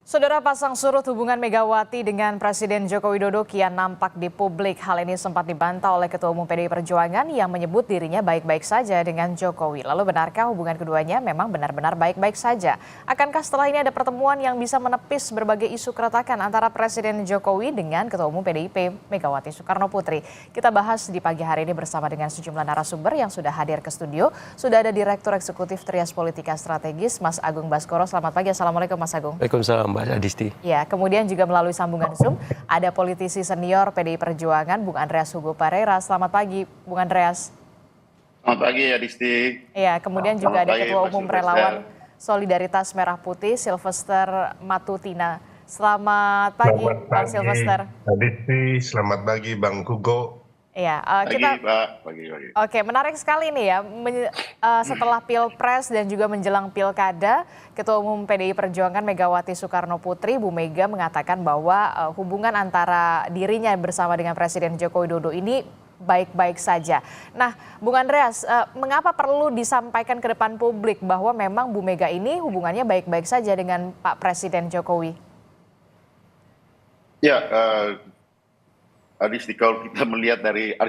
Saudara, pasang surut hubungan Megawati dengan Presiden Joko Widodo kian nampak di publik. Hal ini sempat dibantah oleh Ketua Umum PDI Perjuangan yang menyebut dirinya baik-baik saja dengan Jokowi. Lalu benarkah hubungan keduanya memang benar-benar baik-baik saja? Akankah setelah ini ada pertemuan yang bisa menepis berbagai isu keretakan antara Presiden Jokowi dengan Ketua Umum PDIP Megawati Soekarno Putri? Kita bahas di pagi hari ini bersama dengan sejumlah narasumber yang sudah hadir ke studio. Sudah ada Direktur Eksekutif Trias Politika Strategis, Mas Agung Baskoro. Selamat pagi, Assalamualaikum Mas Agung. Waalaikumsalam Mbak Adisti. Ya, kemudian juga melalui sambungan Zoom ada politisi senior PDI Perjuangan, Bung Andreas Hugo Parera. Selamat pagi, Bung Andreas. Selamat pagi, Adisti. Ya, kemudian juga ada Ketua Umum Relawan Solidaritas Merah Putih, Sylvester Matutina. Selamat pagi, Bang Sylvester. Adisti, selamat pagi, Bang Hugo. Iya, Pagi, Pak. Pagi. Oke, menarik sekali nih ya. Setelah Pilpres dan juga menjelang Pilkada, Ketua Umum PDI Perjuangan Megawati Soekarno Putri, Bu Mega mengatakan bahwa hubungan antara dirinya bersama dengan Presiden Joko Widodo ini baik-baik saja. Nah, Bung Andreas, mengapa perlu disampaikan ke depan publik bahwa memang Bu Mega ini hubungannya baik-baik saja dengan Pak Presiden Jokowi? Ya, Adisti, kalau kita melihat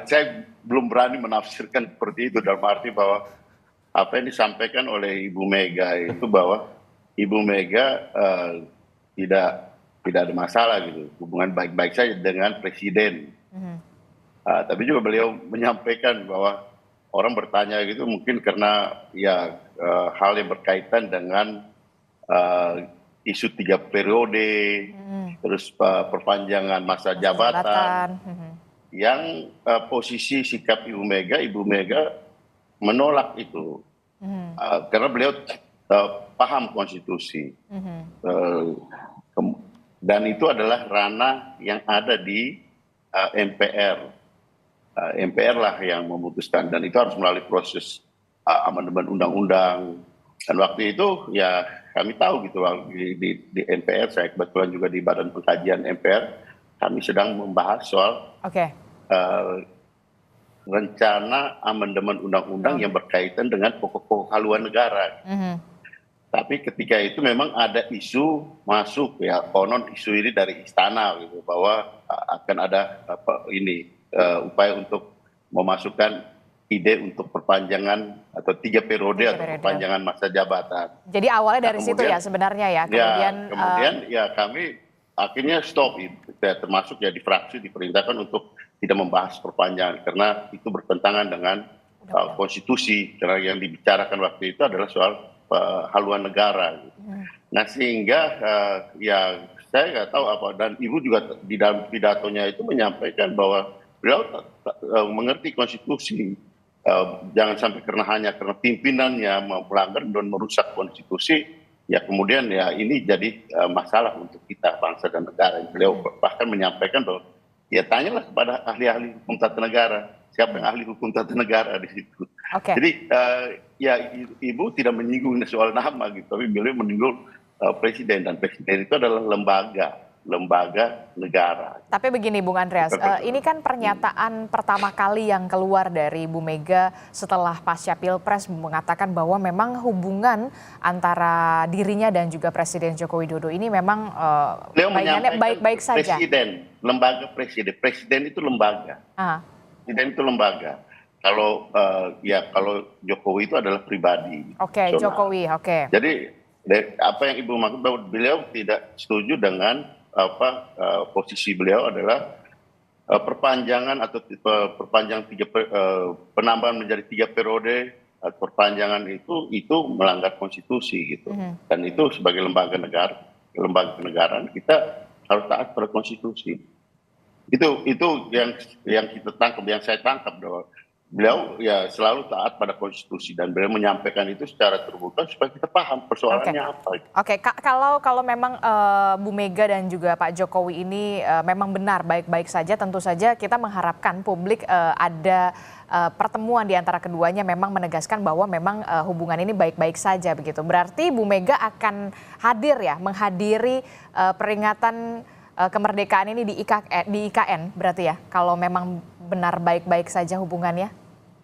saya belum berani menafsirkan seperti itu dalam arti bahwa apa yang disampaikan oleh Ibu Mega itu bahwa Ibu Mega tidak ada masalah gitu, hubungan baik-baik saja dengan Presiden. Tapi juga beliau menyampaikan bahwa orang bertanya gitu mungkin karena ya hal yang berkaitan dengan isu 3 periode, terus perpanjangan masa jabatan, yang posisi sikap Ibu Mega menolak itu, karena beliau paham konstitusi, dan itu adalah ranah yang ada di MPR. MPR lah yang memutuskan, dan itu harus melalui proses amandemen undang-undang. Dan waktu itu ya kami tahu gitu di MPR, saya kebetulan juga di Badan Pengkajian MPR, kami sedang membahas soal rencana amandemen undang-undang yang berkaitan dengan pokok-pokok haluan negara. Tapi ketika itu memang ada isu masuk ya, konon isu ini dari istana gitu, bahwa akan ada upaya untuk memasukkan ide untuk perpanjangan atau 3 periode atau perpanjangan masa jabatan. Jadi awalnya dari situ ya sebenarnya ya. Kemudian ya kami akhirnya stop itu, termasuk ya di fraksi diperintahkan untuk tidak membahas perpanjangan karena itu bertentangan dengan konstitusi, karena yang dibicarakan waktu itu adalah soal haluan negara. Nah sehingga ya saya nggak tahu apa, dan Ibu juga di dalam pidatonya itu menyampaikan bahwa beliau mengerti konstitusi. Jangan sampai hanya karena pimpinannya melanggar dan merusak konstitusi, ya kemudian ya ini jadi masalah untuk kita bangsa dan negara. Beliau bahkan menyampaikan bahwa ya tanyalah kepada ahli-ahli hukum tata negara, siapa yang ahli hukum tata negara di situ. Jadi ya Ibu tidak menyinggung soal nama gitu, tapi beliau menyinggung presiden, dan presiden itu adalah lembaga negara. Tapi begini Bung Andreas, ini kan pernyataan pertama kali yang keluar dari Bu Mega setelah pasca Pilpres mengatakan bahwa memang hubungan antara dirinya dan juga Presiden Joko Widodo ini memang baik-baik saja. Presiden itu lembaga. Presiden itu lembaga. Kalau Jokowi itu adalah pribadi. Jokowi. Jadi apa yang Ibu maksud bahwa beliau tidak setuju dengan posisi beliau adalah perpanjangan atau penambahan menjadi 3 periode, perpanjangan itu melanggar konstitusi gitu. Dan itu sebagai lembaga kenegaraan kita harus taat pada konstitusi. Itu yang kita tangkap, yang saya tangkap bahwa beliau ya selalu taat pada konstitusi, dan beliau menyampaikan itu secara terbuka supaya kita paham persoalannya apa. Kalau memang Bu Mega dan juga Pak Jokowi ini memang benar baik-baik saja, tentu saja kita mengharapkan publik ada pertemuan di antara keduanya memang menegaskan bahwa memang hubungan ini baik-baik saja begitu. Berarti Bu Mega akan hadir ya, menghadiri peringatan kemerdekaan ini di IKN berarti ya, kalau memang benar baik-baik saja hubungannya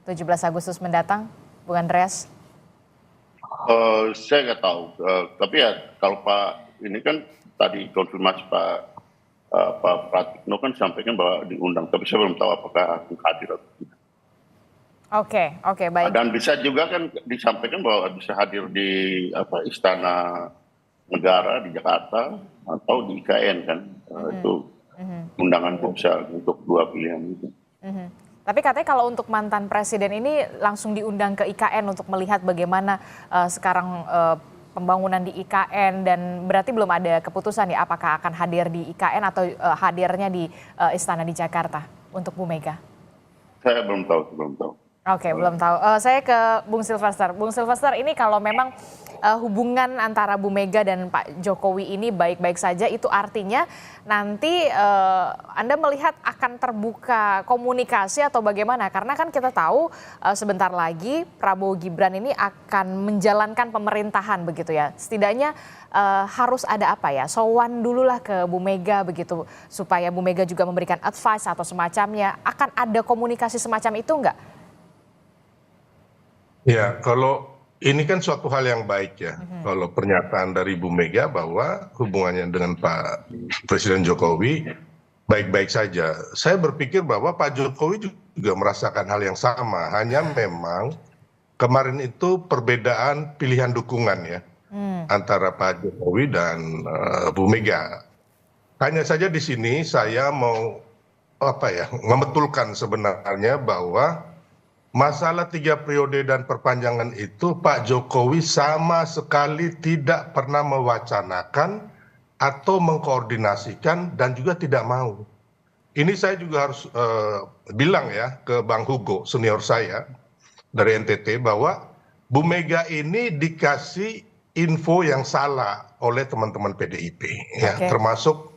17 Agustus mendatang, Bung Andreas? Saya nggak tahu, tapi ya kalau Pak ini kan tadi konfirmasi Pak Pratikno kan sampaikan bahwa diundang, tapi saya belum tahu apakah akan hadir atau tidak. Oke, baik. Dan bisa juga kan disampaikan bahwa bisa hadir di Istana Negara di Jakarta atau di IKN kan. Itu undangan bisa untuk dua pilihan itu. Tapi katanya kalau untuk mantan presiden ini langsung diundang ke IKN untuk melihat bagaimana sekarang pembangunan di IKN, dan berarti belum ada keputusan ya apakah akan hadir di IKN atau hadirnya di Istana di Jakarta untuk Bu Mega? Saya belum tahu. Oke, belum tahu. Saya ke Bung Silvester. Bung Silvester, ini kalau memang hubungan antara Bu Mega dan Pak Jokowi ini baik-baik saja, itu artinya nanti Anda melihat akan terbuka komunikasi atau bagaimana? Karena kan kita tahu sebentar lagi Prabowo Gibran ini akan menjalankan pemerintahan begitu ya. Setidaknya harus ada apa ya, sowan dululah ke Bu Mega begitu, supaya Bu Mega juga memberikan advice atau semacamnya. Akan ada komunikasi semacam itu enggak? Ya, kalau ini kan suatu hal yang baik ya, kalau pernyataan dari Bu Mega bahwa hubungannya dengan Pak Presiden Jokowi baik-baik saja. Saya berpikir bahwa Pak Jokowi juga merasakan hal yang sama, hanya memang kemarin itu perbedaan pilihan dukungan ya antara Pak Jokowi dan Bu Mega. Hanya saja di sini saya mau membetulkan sebenarnya bahwa masalah 3 periode dan perpanjangan itu Pak Jokowi sama sekali tidak pernah mewacanakan atau mengkoordinasikan dan juga tidak mau. Ini saya juga harus bilang ya ke Bang Hugo, senior saya dari NTT, bahwa Bu Mega ini dikasih info yang salah oleh teman-teman PDIP, ya, termasuk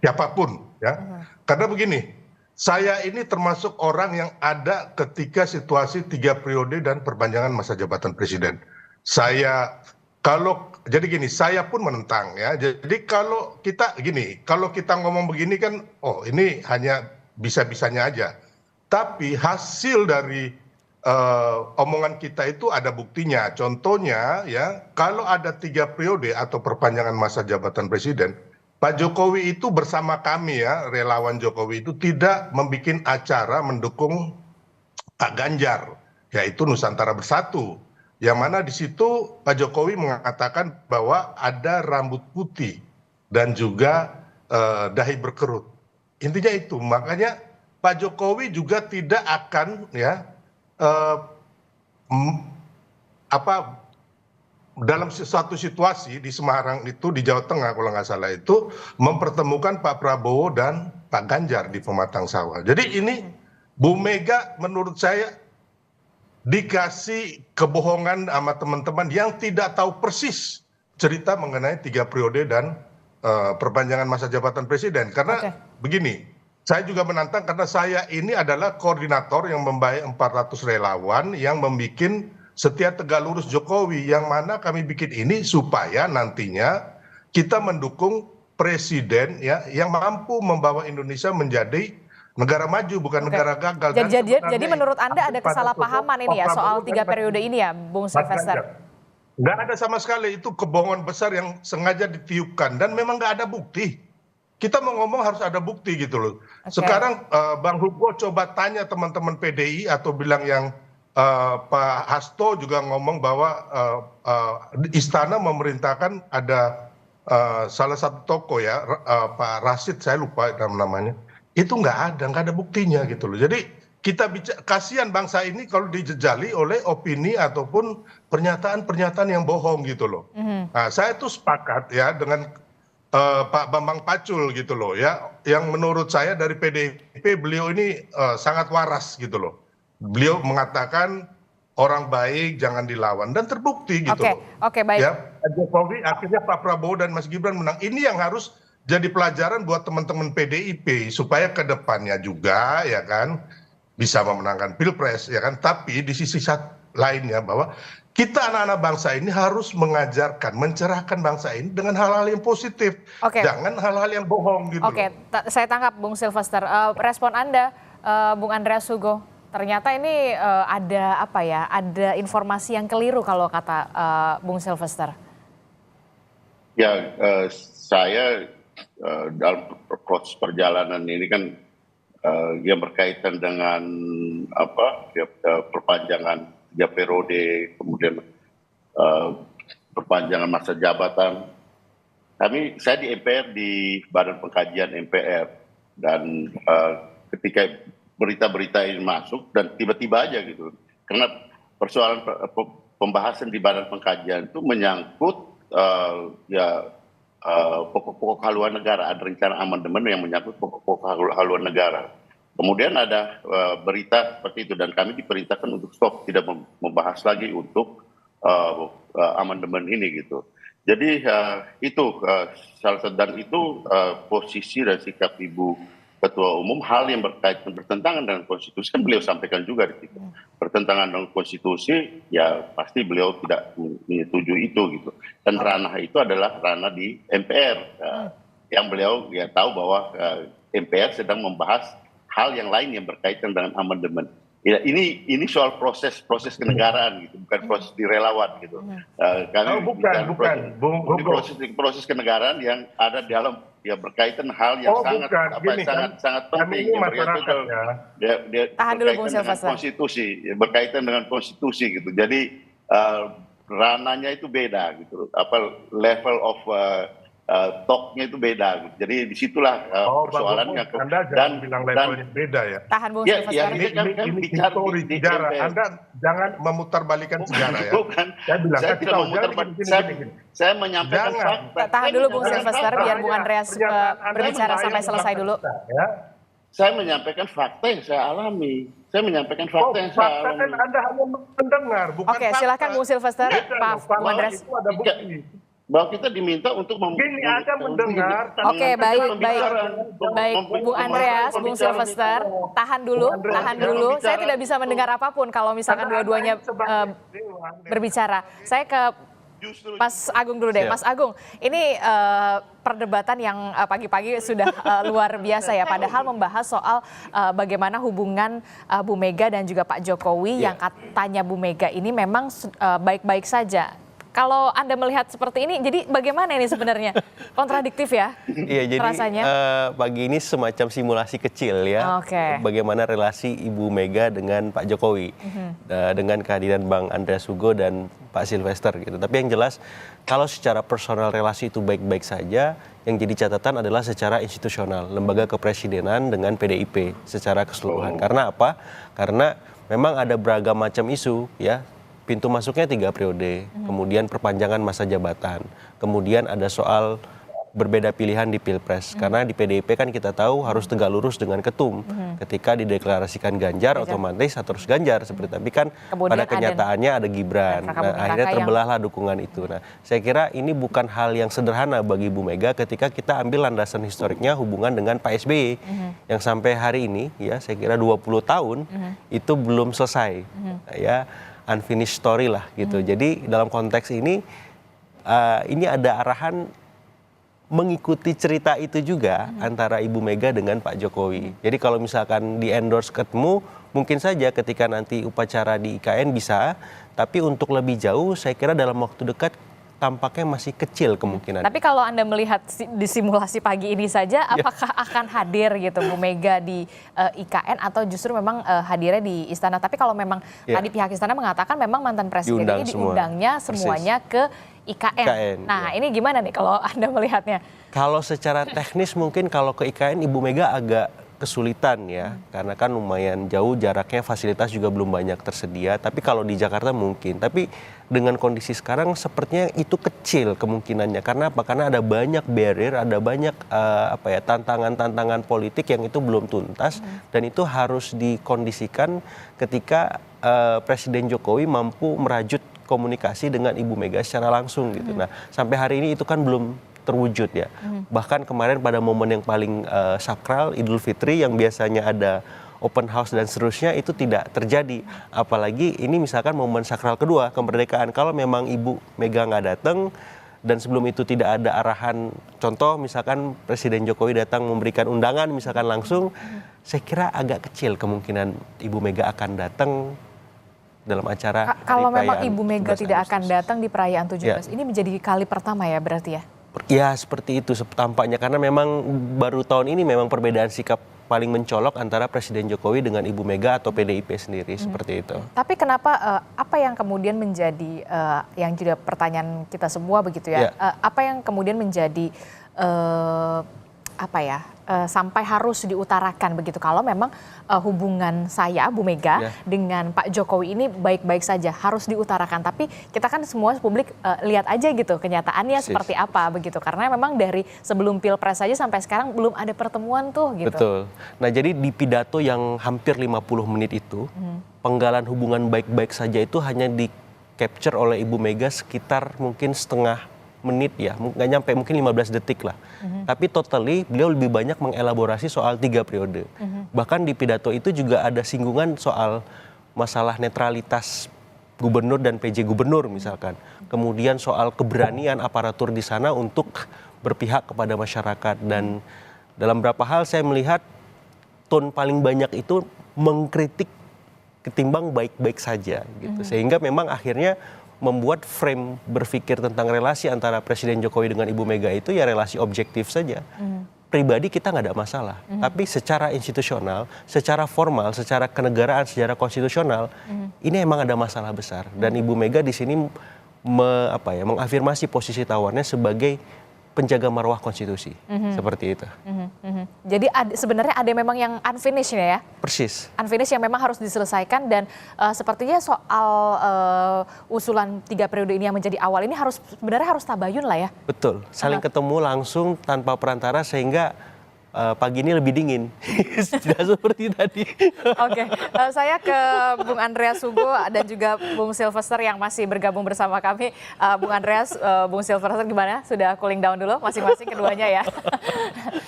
siapapun ya. Karena begini, saya ini termasuk orang yang ada ketika situasi 3 periode dan perpanjangan masa jabatan presiden. Saya saya pun menentang ya. Jadi kalau kita ngomong begini kan, ini hanya bisa-bisanya aja. Tapi hasil dari omongan kita itu ada buktinya. Contohnya ya, kalau ada 3 periode atau perpanjangan masa jabatan presiden, Pak Jokowi itu bersama kami ya, relawan Jokowi itu tidak membuat acara mendukung Pak Ganjar, yaitu Nusantara Bersatu. Yang mana di situ Pak Jokowi mengatakan bahwa ada rambut putih dan juga dahi berkerut. Intinya itu, makanya Pak Jokowi juga tidak akan ya dalam suatu situasi di Semarang itu, di Jawa Tengah kalau nggak salah itu, mempertemukan Pak Prabowo dan Pak Ganjar di Pematang Sawah. Jadi ini Bu Mega menurut saya dikasih kebohongan sama teman-teman yang tidak tahu persis cerita mengenai 3 periode dan perpanjangan masa jabatan presiden. Karena begini, saya juga menantang karena saya ini adalah koordinator yang membaik 400 relawan yang membuat Setia Tegak Lurus Jokowi, yang mana kami bikin ini supaya nantinya kita mendukung presiden ya yang mampu membawa Indonesia menjadi negara maju, bukan negara gagal. Jadi menurut Anda ada kesalahpahaman ini ya soal 3 periode ini ya, Bung Silvester? Nggak ada sama sekali, itu kebohongan besar yang sengaja ditiupkan dan memang nggak ada bukti. Kita mau ngomong harus ada bukti gitu loh. Sekarang Bang Hugo coba tanya teman-teman PDI atau bilang yang Pak Hasto juga ngomong bahwa istana memerintahkan ada salah satu tokoh ya, Pak Rashid, saya lupa namanya, itu nggak ada buktinya gitu loh. Jadi kita kasihan bangsa ini kalau dijejali oleh opini ataupun pernyataan-pernyataan yang bohong gitu loh. Nah, saya tuh sepakat ya dengan Pak Bambang Pacul gitu loh ya, yang menurut saya dari PDIP beliau ini sangat waras gitu loh. Beliau mengatakan orang baik jangan dilawan dan terbukti gitu loh. Oke, baik. Ya, Jokowi akhirnya Pak Prabowo dan Mas Gibran menang. Ini yang harus jadi pelajaran buat teman-teman PDIP supaya ke depannya juga ya kan bisa memenangkan Pilpres ya kan. Tapi di sisi lainnya bahwa kita anak-anak bangsa ini harus mengajarkan, mencerahkan bangsa ini dengan hal-hal yang positif. Jangan hal-hal yang bohong gitu. Saya tangkap Bung Silvester. Respon Anda, Bung Andreas Hugo. Ternyata ini ada informasi yang keliru kalau kata Bung Silvester. Ya, saya dalam proses perjalanan ini kan yang berkaitan dengan perpanjangan 3 periode, kemudian perpanjangan masa jabatan. Saya di MPR, di Badan Pengkajian MPR, dan ketika berita-berita ini masuk dan tiba-tiba aja gitu, karena persoalan pembahasan di Badan Pengkajian itu menyangkut pokok-pokok haluan negara, ada rencana amandemen yang menyangkut pokok-pokok haluan negara. Kemudian ada berita seperti itu dan kami diperintahkan untuk stop, tidak membahas lagi untuk amandemen ini gitu. Jadi itu salah satu, dan itu posisi dan sikap Ibu Ketua Umum, hal yang bertentangan dengan konstitusi kan beliau sampaikan juga di situ. Bertentangan dengan konstitusi, ya pasti beliau tidak menyetujui itu gitu. Dan ranah itu adalah ranah di MPR, yang beliau ya tahu bahwa MPR sedang membahas hal yang lain yang berkaitan dengan amandemen. Ya, ini soal proses kenegaraan gitu, bukan proses di relawan gitu. Kami bukan, proses kenegaraan yang ada di dalam, ya berkaitan hal yang sangat penting yang tahan dulu Bung berkaitan dengan Silvester. konstitusi, berkaitan dengan konstitusi gitu. Jadi ranahnya itu beda gitu, level of talknya itu beda gitu. Jadi disitulah persoalannya. Dan bilang levelnya beda ya. Tahan Bung Silvester. Ini histori sejarah. Anda jangan memutarbalikan sejarah ya. Bukan. Saya tidak saya menyampaikan fakta. Tahan dulu Bung Silvester biar Bung Andreas berbicara sampai selesai dulu. Saya menyampaikan fakta yang saya alami. Saya menyampaikan fakta yang saya alami. Kan Anda hanya mendengar, bukan Oke, silakan Bung Silvester. Pak Bung Andreas. Itu ada bukti. Bahwa kita diminta untuk Ini Anda mendengar. Oke, baik. Bung Andreas, Bung Silvester, tahan dulu. Saya tidak bisa mendengar apapun kalau misalkan dua-duanya berbicara. Saya ke Mas Agung dulu deh. Mas Agung, ini perdebatan yang pagi-pagi sudah luar biasa ya. Padahal membahas soal bagaimana hubungan Bu Mega dan juga Pak Jokowi yang katanya Bu Mega ini memang baik-baik saja. Kalau Anda melihat seperti ini, jadi bagaimana ini sebenarnya? Kontradiktif ya? Iya, jadi rasanya? Pagi ini semacam simulasi kecil ya. Bagaimana relasi Ibu Mega dengan Pak Jokowi. Dengan kehadiran Bang Andreas Hugo dan Pak Silvester gitu. Tapi yang jelas, kalau secara personal relasi itu baik-baik saja, yang jadi catatan adalah secara institusional. Lembaga kepresidenan dengan PDIP secara keseluruhan. Karena apa? Karena memang ada beragam macam isu ya. Pintu masuknya 3 periode, kemudian perpanjangan masa jabatan, kemudian ada soal berbeda pilihan di Pilpres. Karena di PDIP kan kita tahu harus tegak lurus dengan ketum. Ketika dideklarasikan Ganjar, otomatis harus Ganjar. Tapi kan pada kenyataannya ada Gibran. Nah, akhirnya terbelahlah dukungan itu. Nah, saya kira ini bukan hal yang sederhana bagi Bu Mega ketika kita ambil landasan historiknya hubungan dengan Pak SBY. Yang sampai hari ini, ya saya kira 20 tahun, itu belum selesai. Ya, unfinished story lah gitu. Jadi dalam konteks ini ada arahan mengikuti cerita itu juga antara Ibu Mega dengan Pak Jokowi. Jadi kalau misalkan di endorse ketemu, mungkin saja ketika nanti upacara di IKN bisa, tapi untuk lebih jauh saya kira dalam waktu dekat tampaknya masih kecil kemungkinan. Tapi kalau Anda melihat di simulasi pagi ini saja, apakah akan hadir gitu Bu Mega di IKN atau justru memang hadirnya di istana? Tapi kalau memang tadi pihak istana mengatakan memang mantan presiden ini diundangnya semuanya ke IKN. Nah ini gimana nih kalau Anda melihatnya? Kalau secara teknis mungkin kalau ke IKN Ibu Mega agak kesulitan ya, karena kan lumayan jauh jaraknya, fasilitas juga belum banyak tersedia. Tapi kalau di Jakarta mungkin. Tapi dengan kondisi sekarang sepertinya itu kecil kemungkinannya. Karena apa? Karena ada banyak barrier, ada banyak tantangan-tantangan politik yang itu belum tuntas dan itu harus dikondisikan ketika Presiden Jokowi mampu merajut komunikasi dengan Ibu Mega secara langsung gitu. Nah, sampai hari ini itu kan belum terwujud ya. Bahkan kemarin pada momen yang paling sakral Idul Fitri yang biasanya ada open house dan seterusnya itu tidak terjadi. Apalagi ini misalkan momen sakral kedua kemerdekaan. Kalau memang Ibu Mega nggak datang dan sebelum itu tidak ada arahan, contoh misalkan Presiden Jokowi datang memberikan undangan misalkan langsung, saya kira agak kecil kemungkinan Ibu Mega akan datang dalam acara. Kalau memang Ibu Mega tidak akan datang di perayaan 17, ini menjadi kali pertama ya berarti ya? Ya seperti itu tampaknya, karena memang baru tahun ini memang perbedaan sikap paling mencolok antara Presiden Jokowi dengan Ibu Mega atau PDIP sendiri, seperti itu. Tapi kenapa, apa yang kemudian menjadi, yang juga pertanyaan kita semua begitu ya, apa yang kemudian menjadi, sampai harus diutarakan begitu, kalau memang hubungan saya, Bu Mega, dengan Pak Jokowi ini baik-baik saja, harus diutarakan. Tapi kita kan semua publik lihat aja gitu kenyataannya seperti apa begitu, karena memang dari sebelum Pilpres saja sampai sekarang belum ada pertemuan tuh gitu. Betul. Nah jadi di pidato yang hampir 50 menit itu, penggalan hubungan baik-baik saja itu hanya di capture oleh Ibu Mega sekitar mungkin setengah menit ya, nggak nyampe, mungkin 15 detik lah. Tapi totally beliau lebih banyak mengelaborasi soal 3 periode. Bahkan di pidato itu juga ada singgungan soal masalah netralitas gubernur dan PJ gubernur misalkan. Kemudian soal keberanian aparatur di sana untuk berpihak kepada masyarakat. Dan dalam beberapa hal saya melihat tone paling banyak itu mengkritik ketimbang baik-baik saja gitu. Sehingga memang akhirnya membuat frame berpikir tentang relasi antara Presiden Jokowi dengan Ibu Mega itu ya relasi objektif saja. Pribadi kita nggak ada masalah, tapi secara institusional, secara formal, secara kenegaraan, secara konstitusional, ini emang ada masalah besar. Dan Ibu Mega di sini mengafirmasi posisi tawarnya sebagai penjaga marwah konstitusi, seperti itu. Jadi sebenarnya ada memang yang unfinished ya? Persis. Unfinished yang memang harus diselesaikan, dan sepertinya soal usulan 3 periode ini yang menjadi awal ini sebenarnya harus tabayun lah ya? Betul, saling ketemu langsung tanpa perantara sehingga pagi ini lebih dingin, tidak seperti tadi. Oke, saya ke Bung Andreas Hugo dan juga Bung Sylvester yang masih bergabung bersama kami. Bung Andreas, Bung Sylvester gimana? Sudah cooling down dulu masing-masing keduanya ya?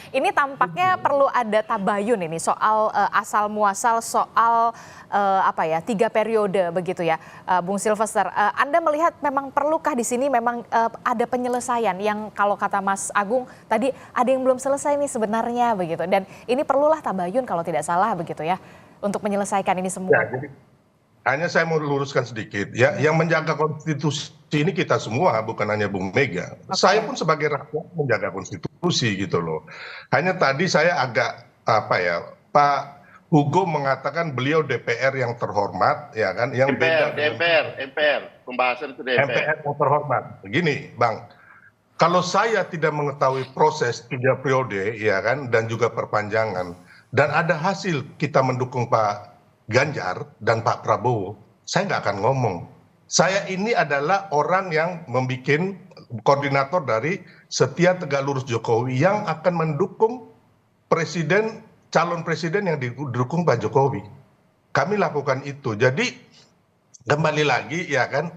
Ini tampaknya perlu ada tabayun ini soal asal muasal soal 3 periode begitu ya, Bung Sylvester. Anda melihat memang perlukah di sini memang ada penyelesaian yang kalau kata Mas Agung tadi ada yang belum selesai nih sebenarnya begitu, dan ini perlulah tabayun kalau tidak salah begitu ya untuk menyelesaikan ini semua. Ya, jadi hanya saya mau luruskan sedikit ya, yang menjaga konstitusi ini kita semua, bukan hanya Bung Mega. Saya pun sebagai rakyat menjaga konstitusi gitu loh. Hanya tadi saya agak Pak Hugo mengatakan beliau DPR yang terhormat, ya kan? Yang MPR, pembahasan itu DPR. MPR yang terhormat. Begini, Bang, kalau saya tidak mengetahui proses 3 periode, ya kan, dan juga perpanjangan, dan ada hasil kita mendukung Pak Ganjar dan Pak Prabowo, saya nggak akan ngomong. Saya ini adalah orang yang membuat koordinator dari Setia Tegak Lurus Jokowi yang akan mendukung calon presiden yang didukung Pak Jokowi. Kami lakukan itu. Jadi kembali lagi ya kan,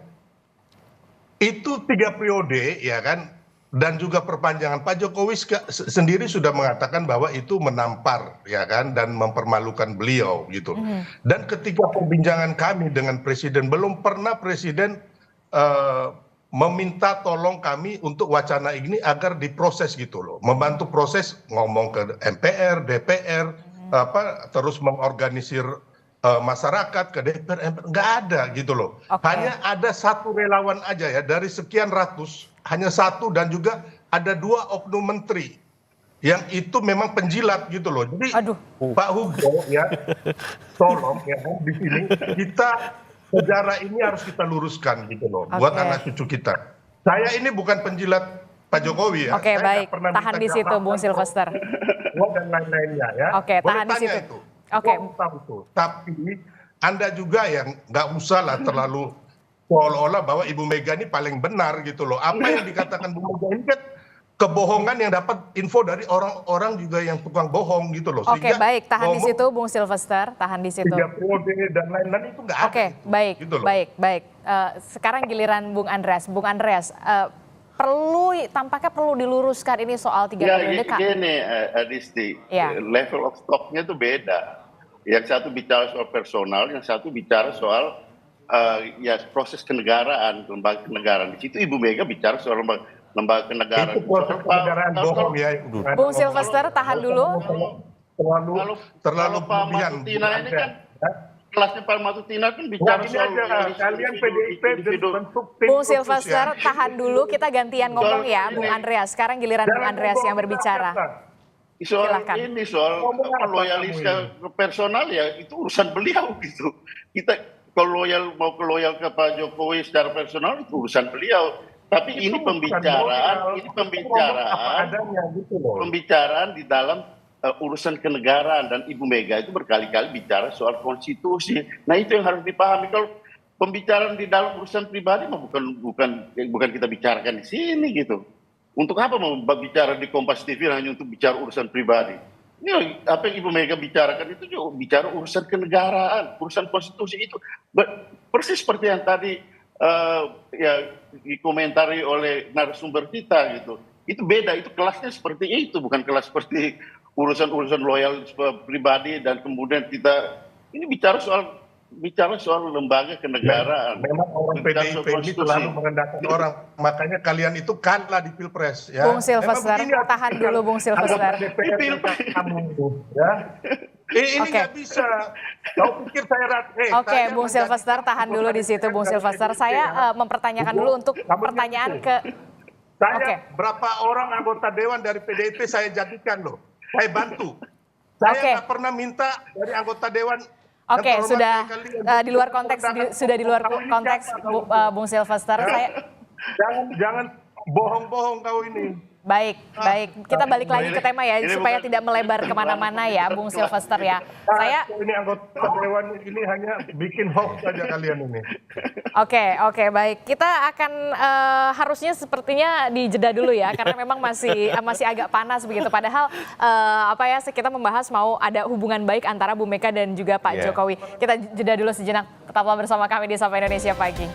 itu 3 periode ya kan, dan juga perpanjangan. Pak Jokowi sendiri sudah mengatakan bahwa itu menampar ya kan, dan mempermalukan beliau gitu. Dan ketika perbincangan kami dengan presiden, belum pernah presiden meminta tolong kami untuk wacana ini agar diproses gitu loh, membantu proses, ngomong ke MPR, DPR, terus mengorganisir masyarakat ke DPR, nggak ada gitu loh. Hanya ada 1 relawan aja ya dari sekian ratus, hanya 1, dan juga ada 2 oknum menteri yang itu memang penjilat gitu loh. Jadi Pak Hugo ya, tolong ya di sini kita sejarah ini harus kita luruskan gitu loh, buat anak cucu kita. Saya ini bukan penjilat Pak Jokowi ya. Oke, baik, tahan di situ Bung Sylvester. Dan lain-lainnya ya. Oke, tahan di situ. Itu. Oke. Tapi Anda juga yang nggak usah lah terlalu seolah-olah bahwa Ibu Mega ini paling benar gitu loh. Apa yang dikatakan Bu Mega ini kan kebohongan yang dapat info dari orang-orang juga yang tukang bohong gitu loh. Oke, baik, tahan di situ Bung Sylvester, tahan di situ. 3 periode dan lain-lain itu nggak ada. Oke, baik, gitu loh. baik. Sekarang giliran Bung Andreas. Bung Andreas, tampaknya perlu diluruskan ini soal 3 periode. Gini, Adisti, level of stocknya itu beda. Yang satu bicara soal personal, yang satu bicara soal proses kenegaraan, lembaga kenegaraan. Di situ Ibu Mega bicara soal lembaga kenegaraan. Itu proses kenegaraan bohong ya. Bung Sylvester, tahan dulu. Terlalu Kalau Pak berlebihan. Mas Tina ini kan kelasnya Pak Matutina kan bicara Ini soal aja, kalian PDIP bentuk tim Bung khusus Silvester, ya. tahan dulu, kita gantian ngomong ya, Bung Andreas. Sekarang giliran Bung Andreas yang berbicara. Soal Silakan. ini soal loyalis ke personal ya itu urusan beliau gitu. Kita kalau mau loyal ke Pak Jokowi secara personal itu urusan beliau. Tapi ini pembicaraan di dalam urusan kenegaraan, dan Ibu Mega itu berkali-kali bicara soal konstitusi. Nah itu yang harus dipahami. Kalau pembicaraan di dalam urusan pribadi mah bukan kita bicarakan di sini gitu. Untuk apa mau bicara di Kompas TV hanya untuk bicara urusan pribadi? Ini apa yang Ibu Mega bicarakan itu juga bicara urusan kenegaraan, urusan konstitusi itu. Persis seperti yang tadi ya dikomentari oleh narasumber kita gitu. Itu beda, itu kelasnya seperti itu, bukan kelas seperti urusan loyal pribadi dan kemudian kita ini bicara soal lembaga kenegaraan. Memang orang PDIP ini selalu merendahkan orang, makanya kalian itu kalah di Pilpres ya. Bung Silvester, tahan dulu Bung Silvester. Ini nggak bisa. Kau pikir saya Oke, Bung Silvester, tahan dulu di situ, Bung Silvester. Saya mempertanyakan dulu untuk pertanyaan ke. Saya berapa orang anggota dewan dari PDIP saya jadikan loh. Saya bantu. Saya nggak pernah minta dari anggota dewan. Oke, sudah di luar konteks, Bung Silvester. Jangan bohong-bohong kau ini. Baik. Kita balik lagi ke tema ya, supaya tidak melebar kemana-mana ya, Bung Silvester ya. Ini anggota dewan ini hanya bikin hoax saja kalian ini. Oke, baik. Kita akan harusnya sepertinya dijeda dulu ya, karena memang masih agak panas begitu. Padahal kita membahas mau ada hubungan baik antara Bu Mega dan juga Pak Jokowi. Kita jeda dulu sejenak. Tetaplah bersama kami di Sapa Indonesia Pagi.